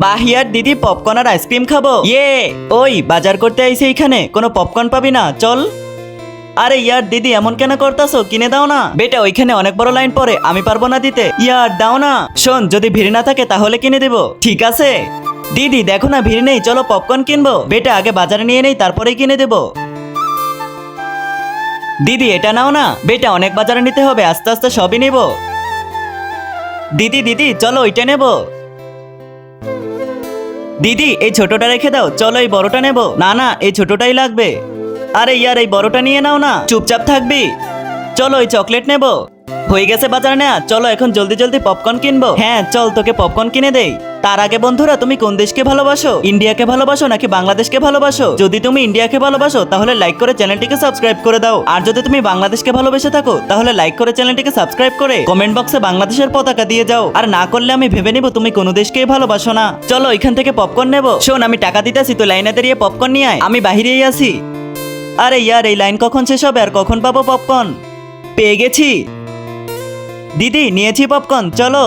বাহ ইয়ার দিদি, পপকর্ন আর আইসক্রিম খাবো। ইয়ে, ওই বাজার করতে আইছে এইখানে, কোনো পপকর্ন পাবি না, চল। আরে ইয়ার দিদি, এমন কেন করতাছো, কিনে দাও না। বেটা ওইখানে অনেক বড় লাইন পড়ে, আমি পারবো না দিতে। ইয়ার দাও না। শোন, যদি ভিড় না থাকে তাহলে কিনে দেবো। ঠিক আছে দিদি, দেখো না ভিড় নেই, চলো পপকর্ন কিনবো। বেটা আগে বাজারে নিয়ে নেই, তারপরেই কিনে দেবো। দিদি এটা নাও না। বেটা অনেক বাজারে নিতে হবে, আস্তে আস্তে সবই নেব। দিদি দিদি চলো ওইটা নেব। দিদি এই ছোটটা রেখে দাও, চলো এই বড়টা নেব। না না, এই ছোটটাই লাগবে। আরে ইয়ার, এই বড়টা নিয়ে নাও না, চুপচাপ থাকবি। চলো এই চকলেট নেব। হয়ে গেছে বাজার নেয়া, চলো এখন জলদি জলদি পপকর্ন কিনবো। হ্যাঁ চল, তোকে পপকর্ন কিনে দেই। তার আগে বন্ধুরা, তুমি কোন দেশকে ভালোবাসো, ইন্ডিয়াকে ভালোবাসো নাকি বাংলাদেশকে ভালোবাসো? যদি তুমি ইন্ডিয়াকে ভালোবাসো তাহলে লাইক করে চ্যানেলটিকে সাবস্ক্রাইব করে দাও, আর যদি তুমি বাংলাদেশকে ভালোবেসে থাকো তাহলে লাইক করে চ্যানেলটিকে সাবস্ক্রাইব করে কমেন্ট বক্সে বাংলাদেশের পতাকা দিয়ে যাও। আর না করলে আমি ভেবে নিব তুমি কোনো দেশকেই ভালোবাসো না। চলো এখান থেকে পপকর্ন নেব। শোন, আমি টাকা দিতেছি, তো লাইনে দাঁড়িয়ে পপকর্ন নিয়ে আয়, আমি বাহিরেই আছি। আরে ইয়ার, এই লাইন কখন শেষ হবে আর কখন পাবো পপকর্ন? পেয়ে গেছি। দিদি নিয়েছি পপকর্ন, চলো।